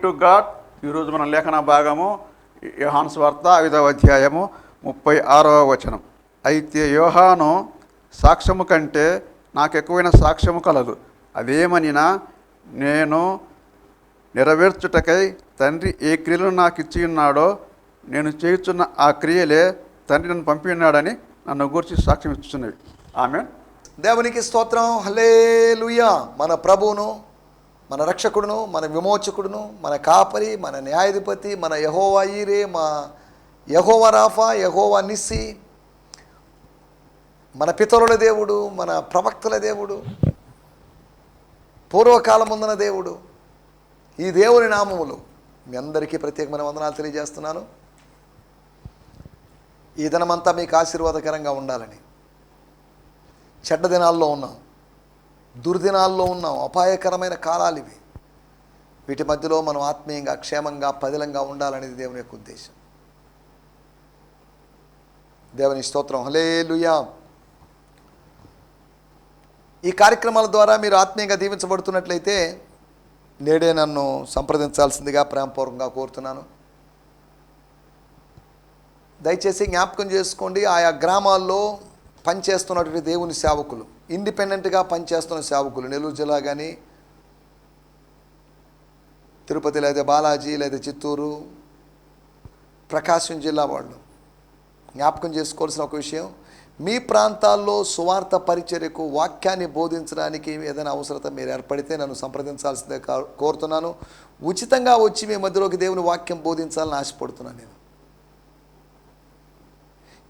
To God. ఈరోజు మన లేఖన భాగము యోహాను సువార్త 5వ అధ్యాయము 36వ వచనం. అయితే యోహాను సాక్ష్యము కంటే నాకు ఎక్కువైన సాక్ష్యము కలదు. అదేమనినా, నేను నెరవేర్చుటకై తండ్రి ఏ క్రియలను నాకు ఇచ్చి ఉన్నాడో నేను చేయుచున్న ఆ క్రియలే తండ్రి నన్ను పంపి ఉన్నాడని నన్ను గూర్చి సాక్ష్యం ఇస్తున్నవి. ఆమేన్. దేవునికి స్తోత్రం. హల్లెలూయా. మన ప్రభువును, మన రక్షకుడును, మన విమోచకుడును, మన కాపరి, మన న్యాయాధిపతి, మన యెహోవా ఈరే, మా యెహోవా రాఫా, యెహోవా నిస్సి, మన పితరుల దేవుడు, మన ప్రవక్తల దేవుడు, పూర్వకాలముందున దేవుడు, ఈ దేవుని నామములు మీ అందరికీ ప్రత్యేకమైన వందనాలు తెలియజేస్తున్నాను. ఈ దినమంతా మీకు ఆశీర్వాదకరంగా ఉండాలని. చెడ్డ దినాల్లో ఉన్నాం, దుర్దినాల్లో ఉన్నాం, అపాయకరమైన కాలాలు ఇవి. వీటి మధ్యలో మనం ఆత్మీయంగా, క్షేమంగా, పదిలంగా ఉండాలనేది దేవుని యొక్క ఉద్దేశం. దేవుని స్తోత్రం. హల్లెలూయా. ఈ కార్యక్రమాల ద్వారా మీరు ఆత్మీయంగా దీవించబడుతున్నట్లయితే నేడే నన్ను సంప్రదించాల్సిందిగా ప్రేమపూర్వకంగా కోరుతున్నాను. దయచేసి జ్ఞాపకం చేసుకోండి, ఆయా గ్రామాల్లో పనిచేస్తున్నటువంటి దేవుని సేవకులు, ఇండిపెండెంట్గా పనిచేస్తున్న సేవకులు, నెల్లూరు జిల్లా కానీ, తిరుపతి లేదా బాలాజీ లేదా చిత్తూరు, ప్రకాశం జిల్లా వాళ్ళు జ్ఞాపకం చేసుకోవాల్సిన ఒక విషయం, మీ ప్రాంతాల్లో సువార్త పరిచర్యకు, వాక్యాన్ని బోధించడానికి ఏదైనా అవసరత మీరు ఏర్పడితే నన్ను సంప్రదించాల్సిందే కోరుతున్నాను. ఉచితంగా వచ్చి మీ మధ్యలోకి దేవుని వాక్యం బోధించాలని ఆశపడుతున్నాను నేను.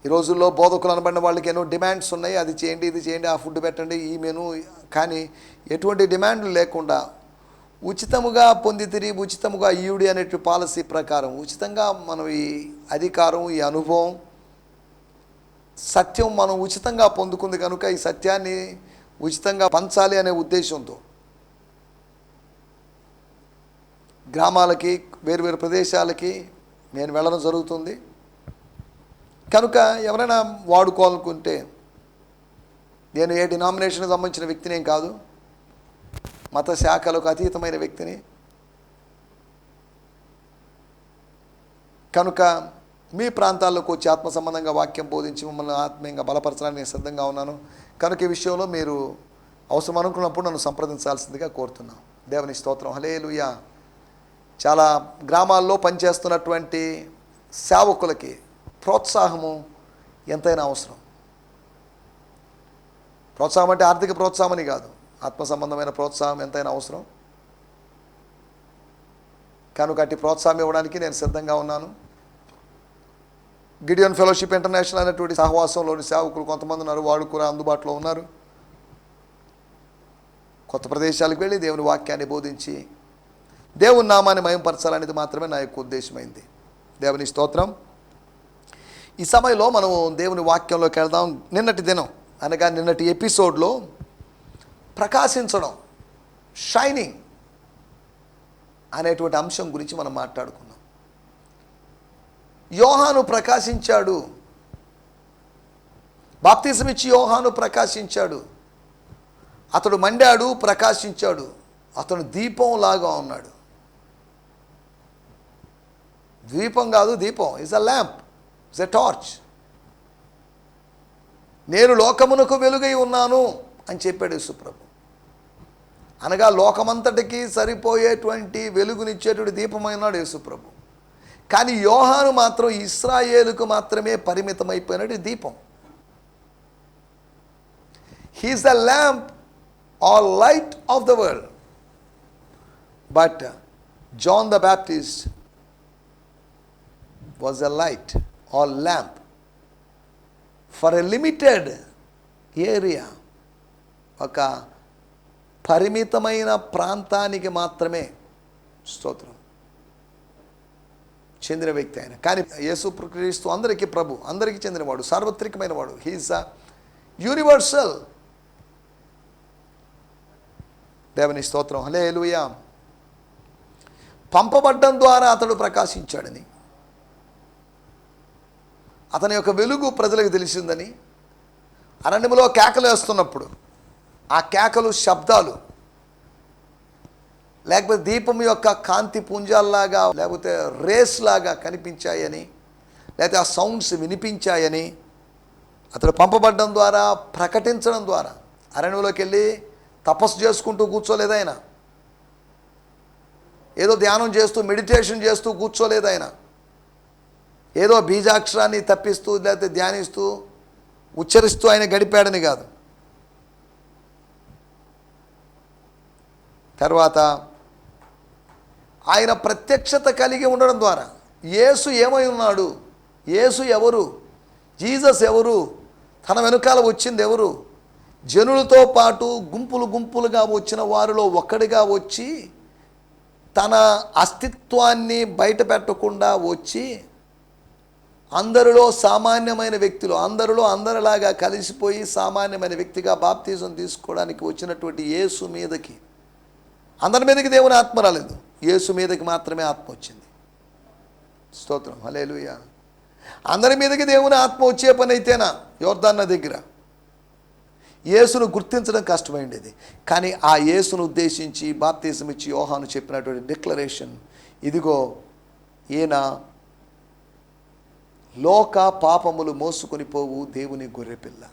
ఈ రోజుల్లో బోధకులు అనబడిన వాళ్ళకి ఎన్నో డిమాండ్స్ ఉన్నాయి. అది చేయండి, ఇది చేయండి, ఆ ఫుడ్ పెట్టండి, ఈ మెను. కానీ ఎటువంటి డిమాండ్లు లేకుండా ఉచితముగా పొందితిరి, ఉచితముగా ఈయుడి అనే పాలసీ ప్రకారం ఉచితంగా మనం ఈ అధికారం, ఈ అనుభవం, సత్యం మనం ఉచితంగా పొందుకుంది కనుక ఈ సత్యాన్ని ఉచితంగా పంచాలి అనే ఉద్దేశంతో గ్రామాలకి, వేరువేరు ప్రదేశాలకి నేను వెళ్ళడం జరుగుతుంది. కనుక ఎవరైనా వాడుకోవాలనుకుంటే, నేను ఏ డినామినేషన్కి సంబంధించిన వ్యక్తినేం కాదు, మత శాఖలకు అతీతమైన వ్యక్తిని. కనుక మీ ప్రాంతాల్లోకి వచ్చి ఆత్మ సంబంధంగా వాక్యం బోధించి మిమ్మల్ని ఆత్మీయంగా బలపరచడానికి నేను సిద్ధంగా ఉన్నాను. కనుక ఈ విషయంలో మీరు అవసరం అనుకున్నప్పుడు నన్ను సంప్రదించాల్సిందిగా కోరుతున్నాను. దేవుని స్తోత్రం. హల్లెలూయా. చాలా గ్రామాల్లో పనిచేస్తున్నటువంటి సేవకులకి ప్రోత్సాహము ఎంతైనా అవసరం. ప్రోత్సాహం అంటే ఆర్థిక ప్రోత్సాహం అని కాదు, ఆత్మ సంబంధమైన ప్రోత్సాహం ఎంతైనా అవసరం. కనుక అట్టి ప్రోత్సాహం ఇవ్వడానికి నేను సిద్ధంగా ఉన్నాను. గిడియన్ ఫెలోషిప్ ఇంటర్నేషనల్ అనేటువంటి సహవాసంలోని సేవకులు కొంతమంది ఉన్నారు, వాళ్ళు కూడా అందుబాటులో ఉన్నారు. కొత్త ప్రదేశాలకు వెళ్ళి దేవుని వాక్యాన్ని బోధించి దేవుని నామాన్ని మహిమపరచాలనేది మాత్రమే నా యొక్క ఉద్దేశమైంది. దేవుని స్తోత్రం. ఈ సమయంలో మనం దేవుని వాక్యంలోకి వెళ్దాం. నిన్నటి దినం అనగా నిన్నటి ఎపిసోడ్లో ప్రకాశించడం, షైనింగ్ అనేటువంటి అంశం గురించి మనం మాట్లాడుకున్నాం. యోహాను ప్రకాశించాడు, బాప్తిసం ఇచ్చి యోహాను ప్రకాశించాడు. అతడు మండాడు, ప్రకాశించాడు. అతడు దీపం లాగా ఉన్నాడు. ద్వీపం కాదు, దీపం. Is a lamp, is a torch. నేను లోకమునకు వెలుగై ఉన్నాను అని చెప్పాడు యేసుప్రభు. అనగా లోకమంతటికి సరిపోయేటువంటి వెలుగునిచ్చేటువంటి దీపమైనాడు యేసుప్రభు. కానీ యోహాను మాత్రం ఇశ్రాయేలుకు మాత్రమే పరిమితమైపోయినటువంటి దీపం. He's the lamp or light of the world. But John the Baptist was a light or lamp for a limited area. ఒక పరిమితమైన ప్రాంతానికి మాత్రమే స్తోత్రం చెందిన వ్యక్తి ఆయన. కానీ యేసుక్రీస్తు అందరికీ ప్రభు, అందరికీ చెందినవాడు, సార్వత్రికమైన వాడు. He's a universal. దేవుని స్తోత్రం. హల్లెలూయా. పంపబడ్డం ద్వారా అతడు ప్రకాశించాడని, అతని యొక్క వెలుగు ప్రజలకు తెలిసిందని, అరణ్యములో కేకలు వేస్తున్నప్పుడు ఆ కేకలు శబ్దాలు లేకపోతే దీపం యొక్క కాంతి పుంజాల్లాగా, లేకపోతే రేస్ లాగా కనిపించాయని, లేకపోతే ఆ సౌండ్స్ వినిపించాయని అతడు పంపబడడం ద్వారా, ప్రకటించడం ద్వారా. అరణ్యంలోకి వెళ్ళి తపస్సు చేసుకుంటూ కూర్చోలేదు ఆయన. ఏదో ధ్యానం చేస్తూ మెడిటేషన్ చేస్తూ కూర్చోలేదు ఆయన. ఏదో బీజాక్షరాన్ని తప్పిస్తూ లేకపోతే ధ్యానిస్తూ ఉచ్చరిస్తూ ఆయన గడిపాడని కాదు. తర్వాత ఆయన ప్రత్యక్షత కలిగి ఉండడం ద్వారా, యేసు ఏమై ఉన్నాడు, యేసు ఎవరు, జీసస్ ఎవరు, తన వెనుకాల వచ్చింది ఎవరు, జనులతో పాటు గుంపులు గుంపులుగా వచ్చిన వారిలో ఒక్కడిగా వచ్చి తన అస్తిత్వాన్ని బయట పెట్టకుండా వచ్చి అందరిలో సామాన్యమైన వ్యక్తులు, అందరిలో అందరిలాగా కలిసిపోయి సామాన్యమైన వ్యక్తిగా బాప్తిజం తీసుకోవడానికి వచ్చినటువంటి యేసు మీదకి, అందరి మీదకి దేవుని ఆత్మ రాలేదు, యేసు మీదకి మాత్రమే ఆత్మ వచ్చింది. స్తోత్రం, హల్లెలూయా. అందరి మీదకి దేవుని ఆత్మ వచ్చే పని అయితేనా యోర్దాన్ నది దగ్గర యేసును గుర్తించడం కష్టమైండేది. కానీ ఆ యేసును ఉద్దేశించి బాప్తిజం ఇచ్చి యోహాను చెప్పినటువంటి డిక్లరేషన్, ఇదిగో ఈయన లోక పాపములు మోసుకొని పోవు దేవుని గొర్రెపిల్ల.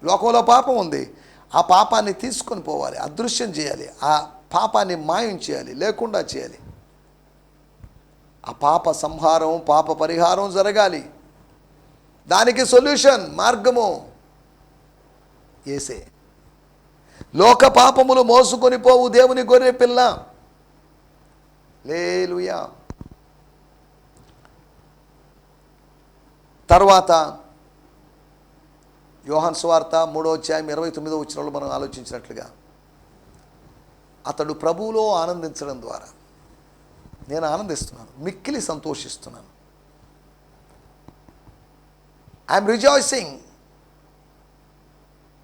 లోకంలో పాపం ఉంది, ఆ పాపాన్ని తీసుకొని పోవాలి, అదృశ్యం చేయాలి, ఆ పాపాన్ని మాయం చేయాలి, లేకుండా చేయాలి. ఆ పాప సంహారం, పాప పరిహారం జరగాలి. దానికి సొల్యూషన్, మార్గము యేసే. లోక పాపములు మోసుకొని పోవు దేవుని గొర్రె పిల్ల. హల్లెలూయా. తర్వాత యోహాను సువార్త 3:29 మనం ఆలోచించినట్లుగా, అతడు ప్రభువులో ఆనందించడం ద్వారా, నేను ఆనందిస్తున్నాను, మిక్కిలి సంతోషిస్తున్నాను, ఐఎమ్ రిజాయిసింగ్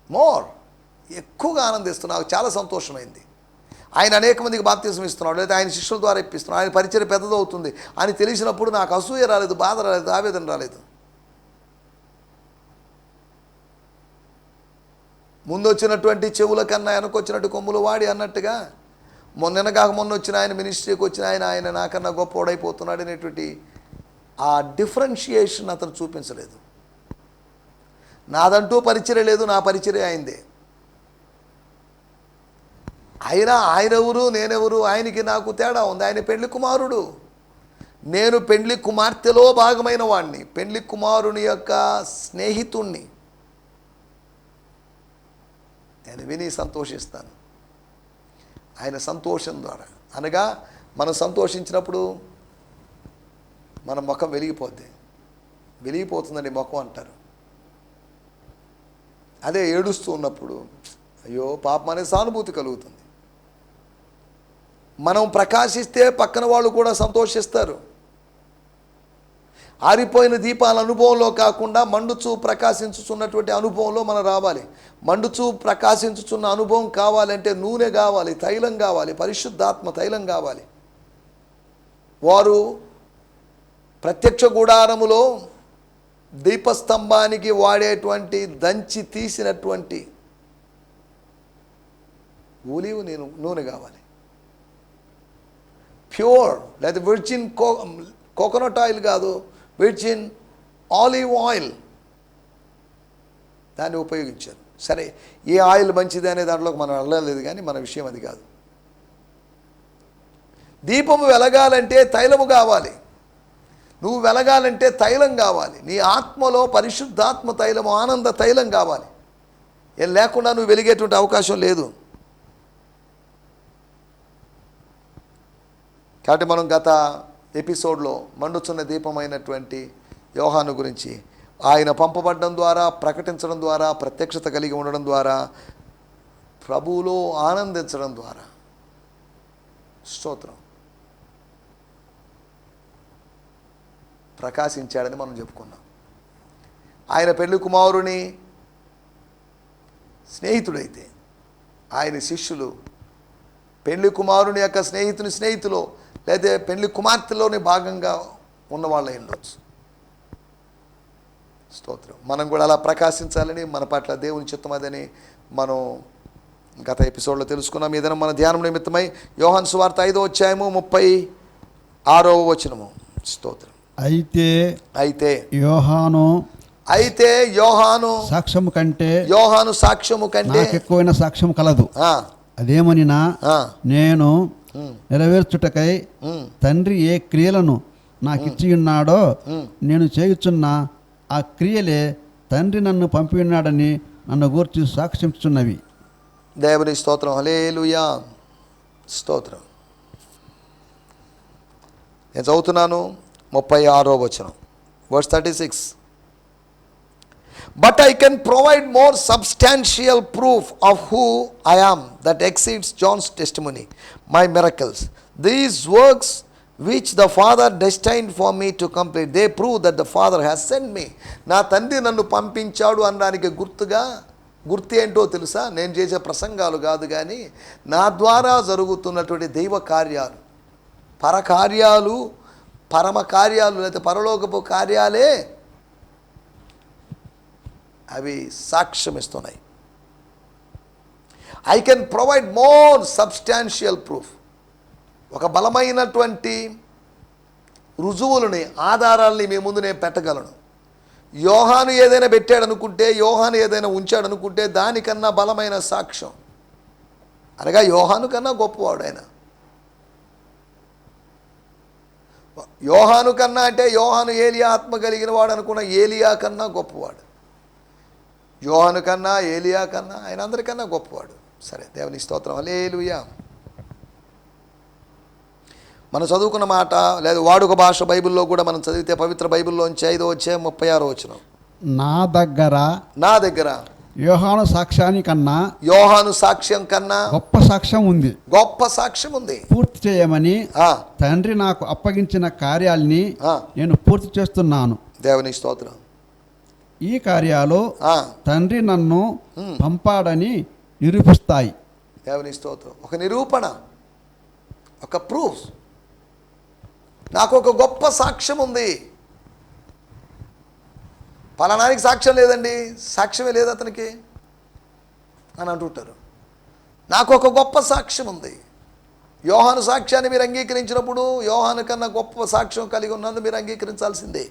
మోర్, ఎక్కువగా ఆనందిస్తున్నాను, నాకు చాలా సంతోషమైంది. ఆయన అనేక మందికి బాప్తిజం ఇస్తున్నాడు, లేదా ఆయన శిష్యుల ద్వారా ఇప్పిస్తున్నాడు, ఆయన పరిచయం పెద్దదవుతుంది అని తెలిసినప్పుడు నాకు అసూయ రాలేదు, బాధ రాలేదు, ఆవేదన రాలేదు. ముందు వచ్చినటువంటి చెవుల కన్నా వెనకొచ్చినట్టు కొమ్ములు వాడి అన్నట్టుగా, మొన్న వచ్చిన ఆయన మినిస్ట్రీకి వచ్చిన ఆయన నాకన్నా గొప్పవాడైపోతున్నాడు అనేటువంటి ఆ డిఫరెన్షియేషన్ అతను చూపించలేదు. నాదంటూ పరిచర్య లేదు, నా పరిచర్య అయిందే. ఆయన ఎవరు, నేనెవరు, ఆయనకి నాకు తేడా ఉంది. ఆయన పెళ్లి కుమారుడు, నేను పెళ్లి కుమార్తెలో భాగమైన వాడిని, పెళ్లి కుమారుని యొక్క స్నేహితుణ్ణి. నేను విని సంతోషిస్తాను ఆయన సంతోషం ద్వారా. అనగా మనం సంతోషించినప్పుడు మన ముఖం వెలిగిపోతుందండి ముఖం అంటారు. అదే ఏడుస్తూ ఉన్నప్పుడు అయ్యో పాపం అనే సానుభూతి కలుగుతుంది. మనం ప్రకాశిస్తే పక్కన వాళ్ళు కూడా సంతోషిస్తారు. ఆరిపోయిన దీపాల అనుభవంలో కాకుండా మండుచూ ప్రకాశించుచున్నటువంటి అనుభవంలో మనం రావాలి. మండుచూ ప్రకాశించుచున్న అనుభవం కావాలంటే నూనె కావాలి, తైలం కావాలి, పరిశుద్ధాత్మ తైలం కావాలి. వారు ప్రత్యక్ష గుడారములో దీపస్తంభానికి వాడేటువంటి దంచి తీసినటువంటి ఒలీవ్ నూనె కావాలి. ప్యూర్, లేదా విర్జిన్ కోకోనట్ ఆయిల్ కాదు, విర్జిన్ ఆలివ్ ఆయిల్, దాన్ని ఉపయోగించారు. సరే, ఏ ఆయిల్ మంచిది అనే దాంట్లోకి మనం వెళ్ళలేదు, కానీ మన విషయం అది కాదు. దీపము వెలగాలంటే తైలము కావాలి, నువ్వు వెలగాలంటే తైలం కావాలి. నీ ఆత్మలో పరిశుద్ధాత్మ తైలము, ఆనంద తైలం కావాలి. ఏం లేకుండా నువ్వు వెలిగేటువంటి అవకాశం లేదు. కాబట్టి మనం గత ఎపిసోడ్లో మండుచున్న దీపమైనటువంటి యోహాను గురించి, ఆయన పంపబడడం ద్వారా, ప్రకటించడం ద్వారా, ప్రత్యక్షత కలిగి ఉండడం ద్వారా, ప్రభువులో ఆనందించడం ద్వారా, స్తోత్రం, ప్రకాశించాడని మనం చెప్పుకున్నాం. ఆయన పెళ్లి కుమారుని స్నేహితుడైతే ఆయన శిష్యులు పెళ్లి కుమారుని యొక్క స్నేహితులు లేదా పెళ్లి కుమార్తెలోని భాగంగా ఉన్నవాళ్ళై ఉండొచ్చు. స్తోత్రం. మనం కూడా అలా ప్రకాశించాలని, మన పట్ల దేవుని చిత్తం అదని మనం గత ఎపిసోడ్లో తెలుసుకున్నాం. ఏదైనా మన ధ్యానం నిమిత్తమై యోహాను సువార్త 5వ అధ్యాయము 36వ వచనము. స్తోత్రం. అయితే యోహాను సాక్ష్యము కంటే నాకు ఎక్కువైన సాక్ష్యం కలదు. అదేమనినా నేను నెరవేర్చుటకై తండ్రి ఏ క్రియలను నాకిచ్చి ఉన్నాడో నేను చేయుచున్న ఆ క్రియలే తండ్రి నన్ను పంపి ఉన్నాడని నన్ను గూర్చి సాక్ష్యంచున్నవి. దేవుని స్తోత్రం. హల్లెలూయా. స్తోత్రం. నేను చదువుతున్నాను 36వ వచనం, verse 36. But I can provide more substantial proof of who I am that exceeds John's testimony, my miracles. These works which the Father destined for me to complete, they prove that the Father has sent me. నా తండ్రి నన్ను పంపించాడు అనడానికి గుర్తు ఏంటో తెలుసా? నేను చేసే ప్రసంగాలు కాదు, కానీ నా ద్వారా జరుగుతున్నటువంటి దైవ కార్యాలు, పరకార్యాలు, పరమ కార్యాలు, లేకపోతే పరలోకపు కార్యాలే అవి సాక్ష్యం ఇస్తున్నాయి. I can provide more substantial proof, ఒక బలమైనటువంటి రుజువులని, ఆధారాలని మీ ముందు నేను పెట్టగలను. యోహాను ఏదైనా పెట్టాడనుకుంటే, యోహాను ఏదైనా ఉంచాడనుకుంటే దానికన్నా బలమైన సాక్ష్యం, అనగా యోహాను కన్నా గొప్పవాడు ఆయన. యోహాను కన్నా అంటే యోహాను ఏలియా ఆత్మ కలిగిన వాడు అనుకున్న ఏలియా కన్నా గొప్పవాడు. యోహాను కన్నా, ఏలియా కన్నా, ఆయన అందరికన్నా గొప్పవాడు. సరే, దేవుని స్తోత్రం. హల్లెలూయా. మనం చదువుకున్న మాట లేదా వాడుక భాష బైబిల్లో కూడా మనం చదివితే పవిత్ర బైబిల్లోంచి 5వ అధ్యాయం 36వ వచనం. నా దగ్గర యోహాను సాక్ష్యం కన్నా గొప్ప సాక్ష్యం ఉంది. పూర్తి చేయమని తండ్రి నాకు అప్పగించిన కార్యాలని నేను పూర్తి చేస్తున్నాను. దేవుని స్తోత్రం. ఈ కార్యాలు తండ్రి నన్ను పంపాడని నిరూపిస్తాయి. దేవుని స్తోత్రం. ఒక నిరూపణ, ఒక ప్రూఫ్. నాకు ఒక గొప్ప సాక్ష్యం ఉంది. పలానానికి సాక్ష్యం లేదండి, సాక్ష్యమే లేదు అతనికి అని అంటుంటారు. నాకు ఒక గొప్ప సాక్ష్యం ఉంది. యోహాను సాక్ష్యాన్ని మీరు అంగీకరించినప్పుడు యోహాను కన్నా గొప్ప సాక్ష్యం కలిగి ఉన్నందుకు మీరు అంగీకరించాల్సిందే.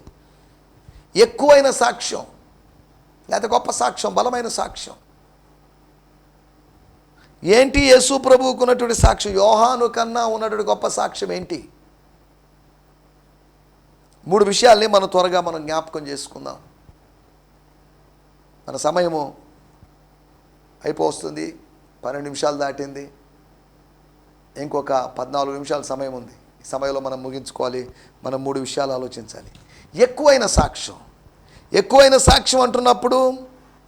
ఎక్కువైన సాక్ష్యం లేదా గొప్ప సాక్ష్యం, బలమైన సాక్ష్యం ఏంటి? యేసు ప్రభువుకు ఉన్నటువంటి సాక్ష్యం, యోహాను కన్నా ఉన్నటువంటి గొప్ప సాక్ష్యం ఏంటి? 3 విషయాల్ని మనం త్వరగా జ్ఞాపకం చేసుకుందాం. మన సమయము అయిపోతుంది. 12 నిమిషాలు దాటింది. ఇంకొక 14 నిమిషాల సమయం ఉంది. ఈ సమయంలో మనం ముగించుకోవాలి. మనం 3 విషయాలు ఆలోచించాలి. ఎక్కువైన సాక్ష్యం అంటున్నప్పుడు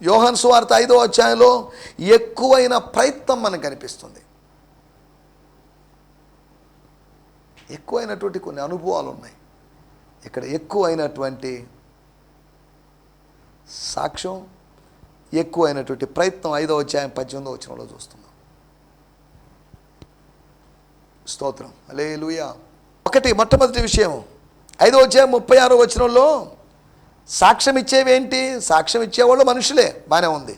యోహాను సువార్త 5వ అధ్యాయంలో ఎక్కువైన ప్రయత్నం మనకు కనిపిస్తుంది. ఎక్కువైనటువంటి కొన్ని అనుభవాలు ఉన్నాయి. ఇక్కడ ఎక్కువైనటువంటి సాక్ష్యం, ఎక్కువైనటువంటి ప్రయత్నం 5వ అధ్యాయం 18వ వచనంలో చూస్తున్నాం. స్తోత్రం. హల్లెలూయా. మొట్టమొదటి విషయం 5వ అధ్యాయం 36వ వచనంలో సాక్ష్యం ఇచ్చేవేంటి? సాక్ష్యం ఇచ్చేవాళ్ళు మనుషులే, బాగానే ఉంది.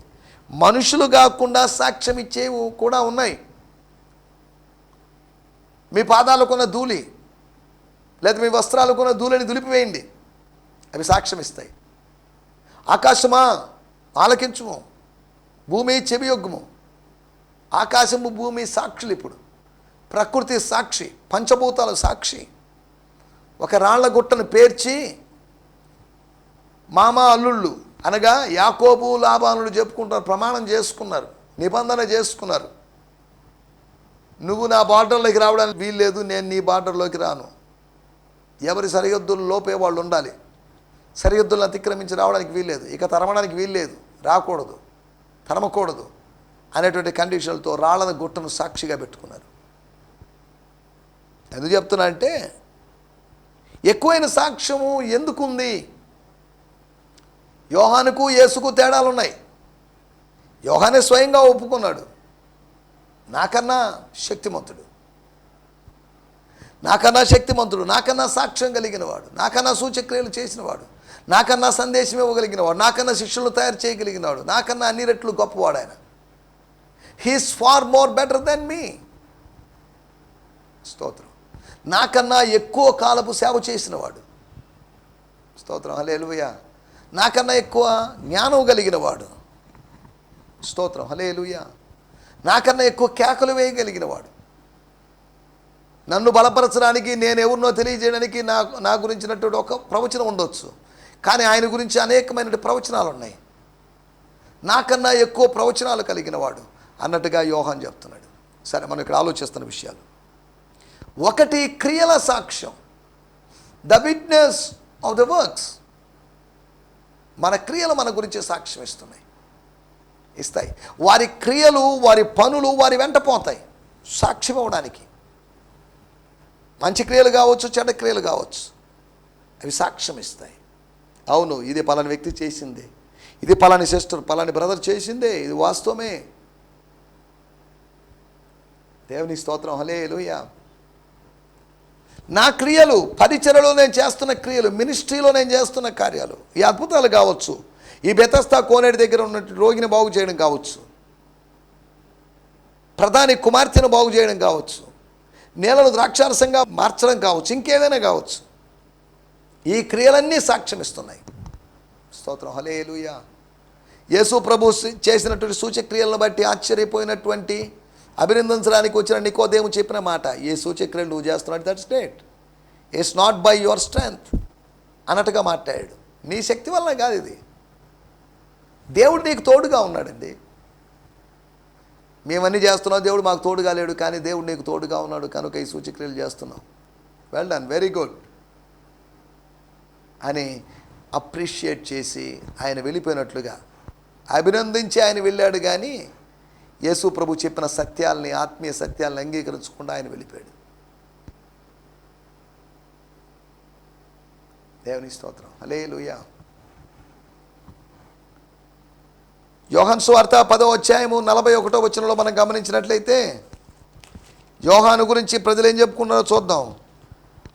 మనుషులు కాకుండా సాక్ష్యం ఇచ్చేవి కూడా ఉన్నాయి. మీ పాదాలకున్న ధూళి లేదా మీ వస్త్రాలకున్న ధూళిని దులిపివేయండి, అవి సాక్ష్యం ఇస్తాయి. ఆకాశమా ఆలకించుము, భూమి చెవియొగ్గుము. ఆకాశము భూమి సాక్షులు. ఇప్పుడు ప్రకృతి సాక్షి, పంచభూతాలు సాక్షి. ఒక రాళ్ల గుట్టను పేర్చి మామ అల్లుళ్ళు అనగా యాకోబు లాబానులు చెప్పుకుంటారు, ప్రమాణం చేసుకున్నారు, నిబంధన చేసుకున్నారు. నువ్వు నా బార్డర్లోకి రావడానికి వీల్లేదు, నేను నీ బార్డర్లోకి రాను. ఎవరి సరిహద్దులు లోపే వాళ్ళు ఉండాలి. సరిహద్దులను అతిక్రమించి రావడానికి వీల్లేదు, ఇక తరమడానికి వీల్లేదు, రాకూడదు, తరమకూడదు అనేటువంటి కండిషన్లతో రాళ్ళ గుట్టను సాక్షిగా పెట్టుకున్నారు. ఎందుకు చెప్తున్నా అంటే ఎక్కువైన సాక్ష్యము ఎందుకుంది? యోహానుకు యేసుకు తేడాలు ఉన్నాయి. యోహానే స్వయంగా ఒప్పుకున్నాడు, నాకన్నా శక్తిమంతుడు, నాకన్నా సాక్ష్యం కలిగినవాడు, నాకన్నా సూచక్రియలు చేసినవాడు, నాకన్నా సందేశం ఇవ్వగలిగినవాడు, నాకన్నా శిష్యులను తయారు చేయగలిగినవాడు, నాకన్నా అన్ని రెట్లు గొప్పవాడు ఆయన. He's far more better than me. స్తోత్రం. నాకన్నా ఎక్కువ కాలపు సేవ చేసినవాడు. స్తోత్రం. హల్లెలూయా. నాకన్నా ఎక్కువ జ్ఞానం కలిగిన వాడు. స్తోత్రం. హల్లెలూయా. నాకన్నా ఎక్కువ కేకలు వేయగలిగిన వాడు. నన్ను బలపరచడానికి, నేను ఎవరినో తెలియజేయడానికి నా గురించినటువంటి ఒక ప్రవచనం ఉండొచ్చు, కానీ ఆయన గురించి అనేకమైన ప్రవచనాలు ఉన్నాయి. నాకన్నా ఎక్కువ ప్రవచనాలు కలిగిన వాడు అన్నట్టుగా యోహాను చెప్తున్నాడు. సరే, మనం ఇక్కడ ఆలోచిస్తున్న విషయాలు. ఒకటి, క్రియల సాక్ష్యం, the witness of the works. మన క్రియలు మన గురించి సాక్ష్యం ఇస్తాయి. వారి క్రియలు, వారి పనులు వారి వెంట పోతాయి సాక్ష్యం ఇవ్వడానికి. మంచి క్రియలు కావచ్చు, చెడ్డ క్రియలు కావచ్చు, అవి సాక్ష్యం ఇస్తాయి. అవును, ఇది పలాని వ్యక్తి చేసిందే, ఇది పలాని సిస్టర్, పలాని బ్రదర్ చేసిందే, ఇది వాస్తవమే. దేవుని స్తోత్రం. హల్లెలూయా. నా క్రియలు, పరిచర్యలో నేను చేస్తున్న క్రియలు, మినిస్ట్రీలో నేను చేస్తున్న కార్యాలు, ఈ అద్భుతాలు కావచ్చు, ఈ బెతస్తా కోనేటి దగ్గర ఉన్న రోగిని బాగు చేయడం కావచ్చు, ప్రధాని కుమార్తెను బాగు చేయడం కావచ్చు, నేలను ద్రాక్షారసంగా మార్చడం కావచ్చు, ఇంకేదైనా కావచ్చు, ఈ క్రియలన్నీ సాక్ష్యం ఇస్తున్నాయి. స్తోత్రం. హల్లెలూయా. యేసు ప్రభు చేసినటువంటి సూచక్రియలను బట్టి ఆశ్చర్యపోయినటువంటి, అభినందించడానికి వచ్చిన నికోదేము చెప్పిన మాట, ఏ సూచక్రియలు నువ్వు చేస్తున్నాడు, that's great, it's not by your strength అన్నట్టుగా మాట్లాడాడు. నీ శక్తి వల్ల కాదు, ఇది దేవుడు నీకు తోడుగా ఉన్నాడండి. మేమన్నీ చేస్తున్నాం, దేవుడు మాకు తోడుగా లేడు, కానీ దేవుడు నీకు తోడుగా ఉన్నాడు కనుక ఈ సూచక్రియలు చేస్తున్నాం. వెల్ డన్, వెరీ గుడ్ అని అప్రిషియేట్ చేసి ఆయన వెళ్ళిపోయినట్లుగా అభినందించి ఆయన వెళ్ళాడు. కానీ యేసు ప్రభు చెప్పిన సత్యాల్ని, ఆత్మీయ సత్యాలను అంగీకరించకుండా ఆయన వెళ్ళిపోయాడు. దేవుని స్తోత్రం. హల్లెలూయా. యోహాను సువార్త 10వ అధ్యాయము 41వ వచనంలో మనం గమనించినట్లయితే, యోహాను గురించి ప్రజలు ఏం చెప్పుకున్నారో చూద్దాం.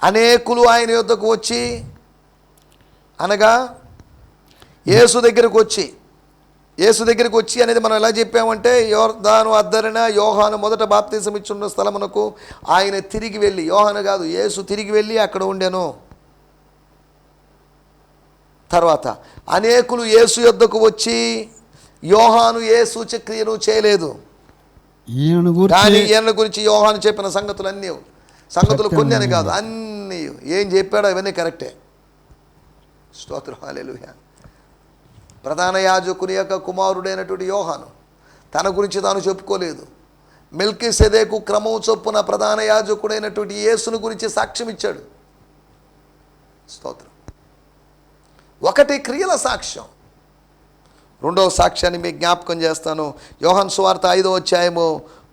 అనేకులు ఆయన యొద్దకు వచ్చి, అనగా యేసు దగ్గరికి వచ్చి అనేది మనం ఎలా చెప్పామంటే, యోర్దాను అద్దరిన యోహాను మొదట బాప్తిసం ఇచ్చున్న స్థలమునకు ఆయన తిరిగి వెళ్ళి, యోహాను కాదు, యేసు తిరిగి వెళ్ళి అక్కడ ఉండెను. తర్వాత అనేకులు యేసు యొద్దకు వచ్చి, యోహాను ఏ సూచక్రియను చేయలేదు, కానీ ఈయన గురించి యోహాను చెప్పిన సంగతులు కొన్ని అని కాదు, అన్నీ ఏం చెప్పాడో అవన్నీ కరెక్టే. స్తోత్రం. హల్లెలూయా. ప్రధాన యాజకుని యొక్క కుమారుడైనటువంటి యోహాను తన గురించి తాను చెప్పుకోలేదు. మెల్కీసెదెకు క్రమం చొప్పున ప్రధాన యాజకుడైనటువంటి యేసును గురించి సాక్ష్యం ఇచ్చాడు. స్తోత్రం. ఒకటి క్రియల సాక్ష్యం. రెండవ సాక్ష్యాన్ని మీకు జ్ఞాపకం చేస్తాను. యోహాను సువార్త 5వ అధ్యాయము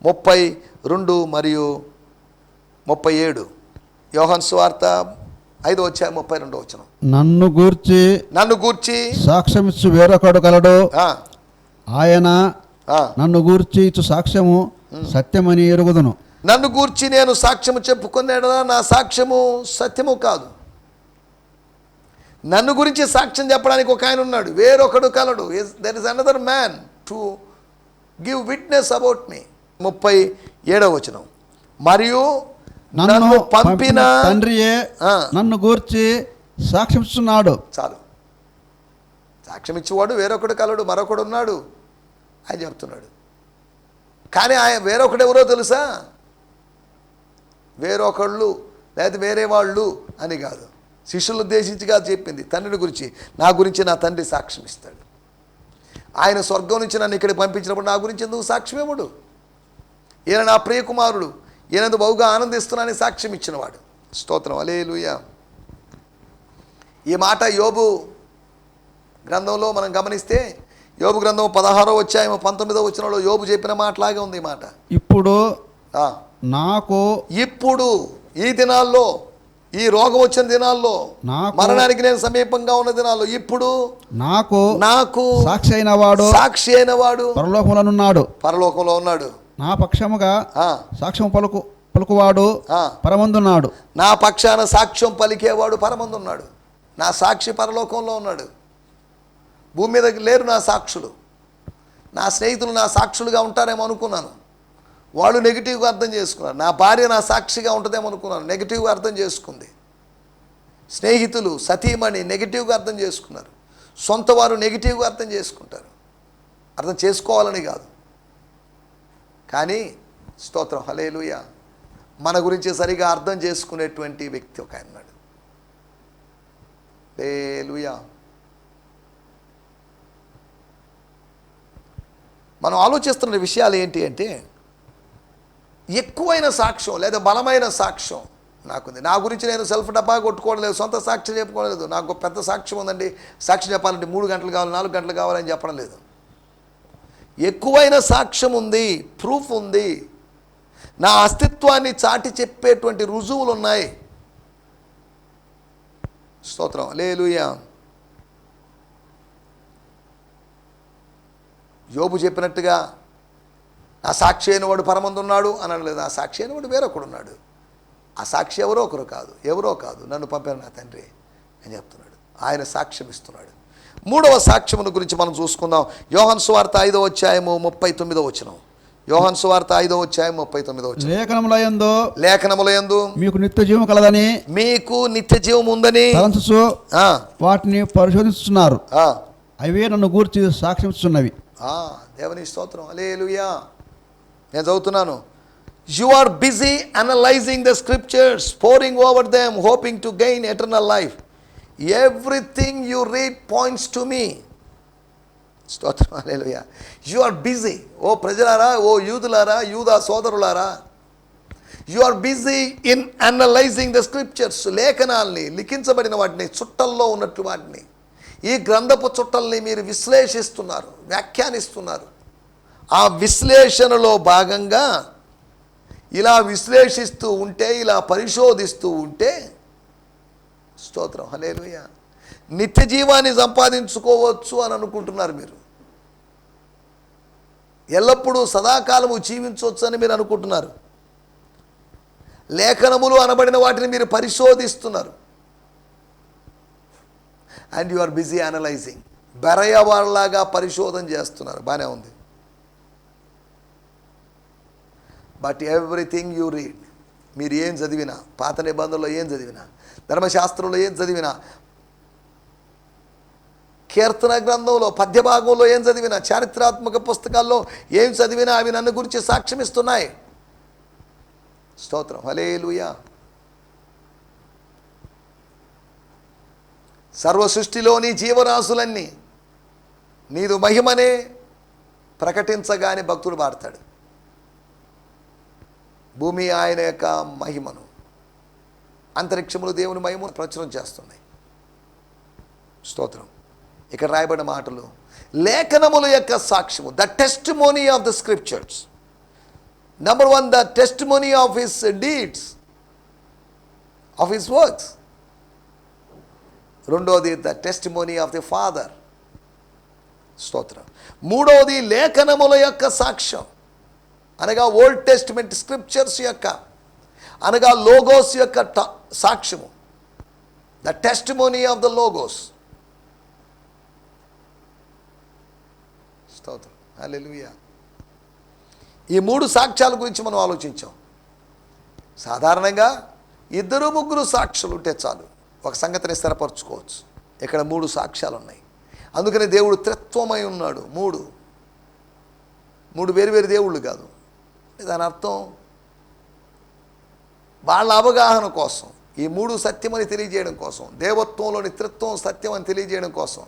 32 మరియు 37. యోహాను సువార్త 5వ అధ్యాయం 32వ వచనం. నన్ను గూర్చి సాక్ష్యమిచ్చు వేరొకడు కలడు, ఆయన నన్ను గూర్చి ఇచ్చు సాక్ష్యము సత్యమని ఎరుగుదును. నన్ను గూర్చి నేను సాక్ష్యము చెప్పుకున్నాడా, నా సాక్ష్యము సత్యము కాదు. నన్ను గురించి సాక్ష్యం చెప్పడానికి ఒక ఆయన ఉన్నాడు, వేరొకడు కలడు. There is another man to give witness about me. 37వ వచనం. మరియు నన్ను పంపిన తండ్రియే నన్ను గూర్చి సాక్ష్యం ఇస్తున్నాడు. చాలు. సాక్ష్యం ఇచ్చేవాడు వేరొకడు కలడు, మరొకడు ఉన్నాడు అని చెప్తున్నాడు. కానీ ఆయన వేరొకడు ఎవరో తెలుసా? వేరొకళ్ళు లేదా వేరే వాళ్ళు అని కాదు, శిష్యులను ఉద్దేశించి కాదు చెప్పింది, తండ్రిని గురించి. నా గురించి నా తండ్రి సాక్ష్యం ఇస్తాడు. ఆయన స్వర్గం నుంచి నన్ను ఇక్కడికి పంపించినప్పుడు నా గురించి ఎందుకు సాక్ష్యం ఇవ్వడు? ఈయన నా ప్రియకుమారుడు, ఈయనందు బహుగా ఆనందిస్తున్నానని సాక్ష్యం ఇచ్చినవాడు. స్తోత్రం. హల్లెలూయా. ఈ మాట యోబు గ్రంథంలో మనం గమనిస్తే, యోబు గ్రంథం 16వ అధ్యాయం 19వ వచనంలో యోబు చెప్పిన మాటలాగే ఉంది ఈ మాట. ఇప్పుడు ఈ దినాల్లో, ఈ రోగం వచ్చిన దినాల్లో, మరణానికి నేను సమీపంగా ఉన్న దినాల్లో, ఇప్పుడు నాకు సాక్షి అయిన వాడు పరలోకంలో ఉన్నాడు. నా పక్షముగా సాక్ష్యం పలుకువాడు పరమందున్నాడు. నా పక్షాన సాక్ష్యం పలికేవాడు పరమందున్నాడు. నా సాక్షి పరలోకంలో ఉన్నాడు. భూమి మీద లేరు నా సాక్షులు. నా స్నేహితులు నా సాక్షులుగా ఉంటారేమో అనుకున్నాను, వాళ్ళు నెగిటివ్గా అర్థం చేసుకున్నారు. నా భార్య నా సాక్షిగా ఉంటుందేమో అనుకున్నాను, నెగిటివ్గా అర్థం చేసుకుంది. స్నేహితులు, సతీమణి నెగిటివ్గా అర్థం చేసుకున్నారు. సొంత వారు నెగిటివ్గా అర్థం చేసుకుంటారు. అర్థం చేసుకోవాలని కాదు, కానీ స్తోత్రం హల్లెలూయా, మన గురించి సరిగా అర్థం చేసుకునేటువంటి వ్యక్తి ఒక ఆయన ఉన్నాడు. హల్లెలూయా. మనం ఆలోచిస్తున్న విషయాలు ఏంటి అంటే, ఎక్కువైన సాక్ష్యం లేదా బలమైన సాక్ష్యం నాకుంది. నా గురించి నేను సెల్ఫ్ డబ్బా కొట్టుకోవడం లేదు, సొంత సాక్ష్యం చెప్పుకోవడం లేదు. నాకు పెద్ద సాక్ష్యం ఉందండి, సాక్ష్యం చెప్పాలంటే 3 గంటలు కావాలి, 4 గంటలు కావాలని చెప్పడం లేదు. ఎక్కువైన సాక్ష్యం ఉంది, ప్రూఫ్ ఉంది, నా అస్తిత్వాన్ని చాటి చెప్పేటువంటి రుజువులు ఉన్నాయి. స్తోత్రం హల్లెలూయా. యోబు చెప్పినట్టుగా నా సాక్షి అయిన వాడు పరమందున్నాడు అని అనలేదు. ఆ సాక్షి అయిన వాడు వేరొకడు ఉన్నాడు. ఆ సాక్షి ఎవరో కాదు, నన్ను పంపారు నా తండ్రి అని చెప్తున్నాడు. ఆయన సాక్ష్యం ఇస్తున్నాడు. 3వ సాక్ష్యమును గురించి మనం చూసుకుందాం. యోహాను సువార్త 5వ అధ్యాయము 39వ వచనం. యోహాను సువార్త 5వ అధ్యాయం 39వ వచనం. లేఖనములయందు మీకు నిత్య జీవం కలదని, మీకు నిత్య జీవం ఉందని తలంచుచు వాటిని పరిశోధిస్తున్నారు, అవే నన్ను గూర్చి సాక్ష్యం ఇస్తున్నవి. దేవుని స్తోత్రం హల్లెలూయా. నేను చదువుతున్నాను. You are busy analysing the scriptures, poring over them, hoping to gain eternal life. Everything you read points to me. స్తోత్రం హల్లెలూయా. యు ఆర్ బిజీ, ఓ ప్రజలారా, ఓ యూదులారా, యూదా సోదరులారా, you are busy in analysing the scriptures. లేఖనాల్ని, లిఖించబడిన వాటిని, చుట్టల్లో ఉన్నట్టు వాటిని, ఈ గ్రంథపు చుట్టల్ని మీరు విశ్లేషిస్తున్నారు, వ్యాఖ్యానిస్తున్నారు. ఆ విశ్లేషణలో భాగంగా ఇలా విశ్లేషిస్తూ ఉంటే, ఇలా పరిశోధిస్తూ ఉంటే, స్తోత్రం హల్లెలూయా, నిత్య జీవాన్ని సంపాదించుకోవచ్చు అని అనుకుంటున్నారు మీరు. ఎల్లప్పుడూ సదాకాలము జీవించవచ్చు అని మీరు అనుకుంటున్నారు. లేఖనములు అనబడిన వాటిని మీరు పరిశోధిస్తున్నారు. And you are busy analysing. బెరయ వాళ్ళలాగా పరిశోధన చేస్తున్నారు, బాగానే ఉంది. బట్ ఎవ్రీథింగ్ యూ రీడ్, మీరు ఏం చదివినా, పాత నిబంధనలో ఏం చదివినా, ధర్మశాస్త్రంలో ఏం చదివినా, కీర్తన గ్రంథంలో పద్యభాగంలో ఏం చదివినా, చారిత్రాత్మక పుస్తకాల్లో ఏం చదివినా అవి నన్ను గురించి సాక్ష్యం ఇస్తున్నాయి. స్తోత్రం హల్లెలూయా. సర్వ సృష్టిలోని జీవరాశులన్నీ నీదు మహిమనే ప్రకటించగానే భక్తుడు పాడతాడు. భూమి ఆయన యొక్క మహిమను, అంతరిక్షములు దేవుని మహిమను ప్రచురం చేస్తున్నాయి. స్తోత్రం. ఇక్కడ రాయబడిన మాటలు లేఖనముల యొక్క సాక్ష్యము, the testimony of the scriptures. Number 1, the testimony of his deeds, of his works. రెండోది the testimony of the father. స్తోత్రం. మూడవది లేఖనముల యొక్క సాక్ష్యం, అనగా ఓల్డ్ టెస్టిమెంట్ స్క్రిప్చర్స్ యొక్క, అనగా లోగోస్ యొక్క సాక్ష్యము, the testimony of the logos. స్తోత్రం హల్లెలూయా. ఈ 3 సాక్ష్యాల గురించి మనం ఆలోచించాం. సాధారణంగా 2-3 సాక్షులు ఉంటే చాలు, ఒక సంగతిని స్థిరపరచుకోవచ్చు. ఇక్కడ 3 సాక్ష్యాలు ఉన్నాయి. అందుకని దేవుడు త్రిత్వమై ఉన్నాడు. 3 వేరు దేవుళ్ళు కాదు. దాని అర్థం వాళ్ళ అవగాహన కోసం, ఈ 3 సత్యమని తెలియజేయడం కోసం, దేవత్వంలోని త్రిత్వం సత్యం అని తెలియజేయడం కోసం.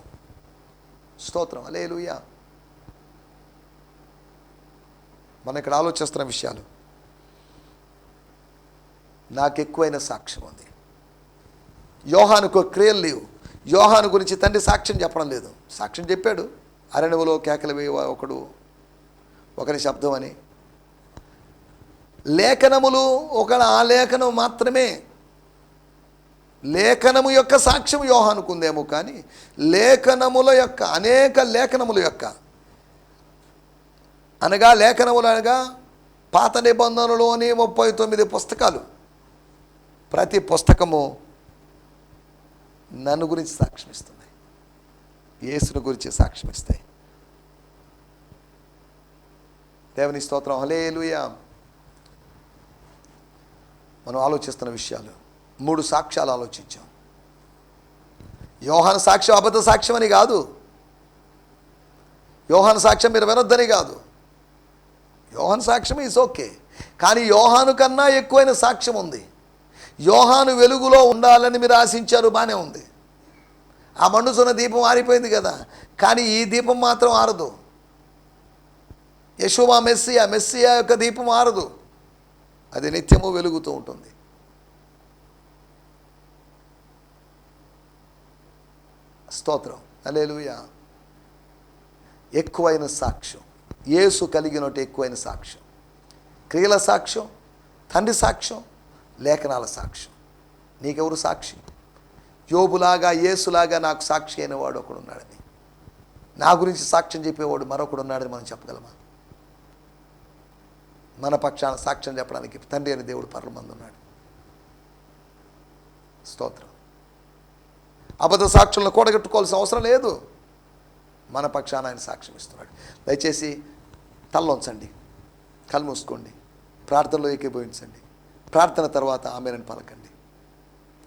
స్తోత్రం హల్లెలూయా. మనం ఇక్కడ ఆలోచిస్తున్న విషయాలు, నాకు ఎక్కువైన సాక్ష్యం ఉంది. యోహానుకు క్రియలు లేవు. యోహాను గురించి తండ్రి సాక్ష్యం చెప్పడం లేదు. సాక్ష్యం చెప్పాడు, అరణ్యములో కేకలు వేయ ఒకరి శబ్దం అని. లేఖనములు ఆ లేఖనం మాత్రమే, లేఖనము యొక్క సాక్ష్యం యోహానుకు ఉందేమో, కానీ లేఖనముల యొక్క అనేక లేఖనముల యొక్క, అనగా లేఖనములు అనగా పాత నిబంధనలోని 39 పుస్తకాలు, ప్రతి పుస్తకము నన్ను గురించి సాక్ష్యం ఇస్తున్నాయి, యేసుని గురించి సాక్ష్యం ఇస్తాయి. దేవుని స్తోత్రం. హల్లెలూయా. మనం ఆలోచిస్తున్న విషయాలు 3 సాక్ష్యాలు ఆలోచించాం. యోహాను సాక్ష్యం అబద్ధ సాక్ష్యం అని కాదు, యోహాను సాక్ష్యం మీరు వినొద్దని కాదు. యోహాను సాక్ష్యం ఈజ్ ఓకే, కానీ యోహాను కన్నా ఎక్కువైన సాక్ష్యం ఉంది. యోహాను వెలుగులో ఉండాలని మీరు ఆశించారు, బాగానే ఉంది. ఆ మండుచున్న దీపం ఆరిపోయింది కదా, కానీ ఈ దీపం మాత్రం ఆరదు. యెషూవా మెస్సియా యొక్క దీపం ఆరదు, అది నిత్యము వెలుగుతూ ఉంటుంది. స్తోత్రం. హల్లెలూయా. ఎక్కువైన సాక్ష్యం యేసు కలిగినట్టు ఎక్కువైన సాక్ష్యం, క్రియల సాక్ష్యం, తండ్రి సాక్ష్యం, లేఖనాల సాక్ష్యం. నీకెవరు సాక్షి? యోబులాగా యేసులాగా నాకు సాక్షి అయిన వాడు ఒకడు ఉన్నాడని, నా గురించి సాక్ష్యం చెప్పేవాడు మరొకడు ఉన్నాడని మనం చెప్పగలమా? మన పక్షాన సాక్ష్యం చెప్పడానికి తండ్రి అని దేవుడు పరమందు ఉన్నాడు. స్తోత్రం. అబద్ధ సాక్షులను కూడగట్టుకోవాల్సిన అవసరం లేదు, మన పక్షాన ఆయన సాక్ష్యం ఇస్తున్నాడు. దయచేసి తలలోంచండి, కళ్ళు మూసుకోండి, ప్రార్థనలో ఏకీభవించండి. ప్రార్థన తర్వాత ఆమేనని పలకండి.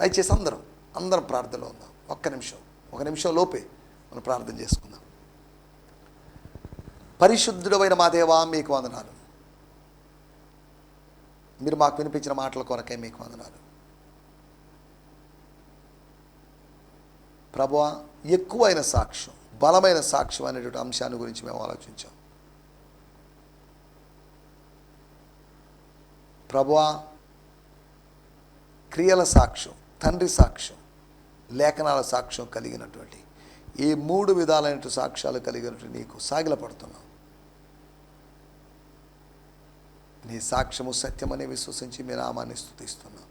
దయచేసి అందరం ప్రార్థనలో ఉందాం. ఒక నిమిషం లోపే మనం ప్రార్థన చేసుకుందాం. పరిశుద్ధుడైన మా దేవా, మీకు వందనాలు. మీరు మాకు వినిపించిన మాటల కొరకై మీకు వందనాలు ప్రభువా. ఎక్కువైన సాక్ష్యం, బలమైన సాక్ష్యం అనేటువంటి అంశాన్ని గురించి మేము ఆలోచించాం ప్రభువా. క్రియల సాక్ష్యం, తండ్రి సాక్ష్యం, లేఖనాల సాక్ష్యం కలిగినటువంటి ఈ 3 విధాలైన సాక్ష్యాలు కలిగినటువంటి నీకు సాగిలపడుతున్నాం. నీ సాక్ష్యము సత్యమని విశ్వసించి మీ నామాన్ని స్తుతిస్తున్నాం.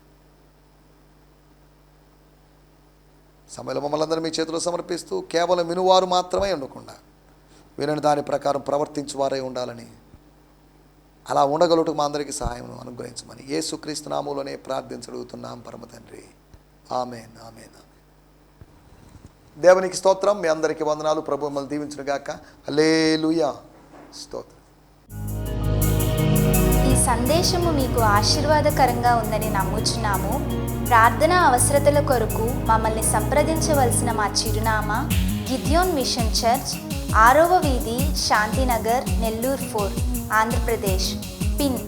సమయంలో మమ్మల్ని అందరూ మీ చేతిలో సమర్పిస్తూ కేవలం వినువారు మాత్రమే ఉండకుండా వినని దాని ప్రకారం ప్రవర్తించువారై ఉండాలని, అలా ఉండగలుగుటకు మా అందరికీ సహాయం అనుగ్రహించమని యేసుక్రీస్తు నామములోనే ప్రార్థించగలుగుతున్నాం పరమ తండ్రి. ఆమేన్, ఆమేన్. దేవునికి స్తోత్రం. మీ అందరికీ వందనాలు. ప్రభు మిమ్మల్ని దీవించును గాక. హల్లెలూయా. స్తోత్రం. ఈ సందేశము మీకు ఆశీర్వాదకరంగా ఉందని నమ్ముచున్నాము. ప్రార్థన అవసరతల కొరకు మమ్మల్ని సంప్రదించవలసిన మా చిరునామా గిద్యోన్ మిషన్ చర్చ్, 6వ వీధి, శాంతినగర్, నెల్లూరు 4, ఆంధ్రప్రదేశ్. పిన్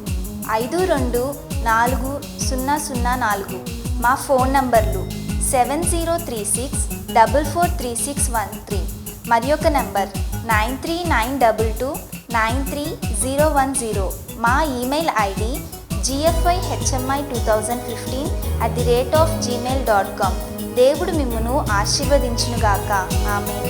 524004. మా ఫోన్ నంబర్లు 7036443613 మరి ఒక నంబర్ 9392293010. మా ఈమెయిల్ ఐడి gfihmi2015@gmail.com. దేవుడు మిమ్మును ఆశీర్వదించునుగాక. ఆమేన్.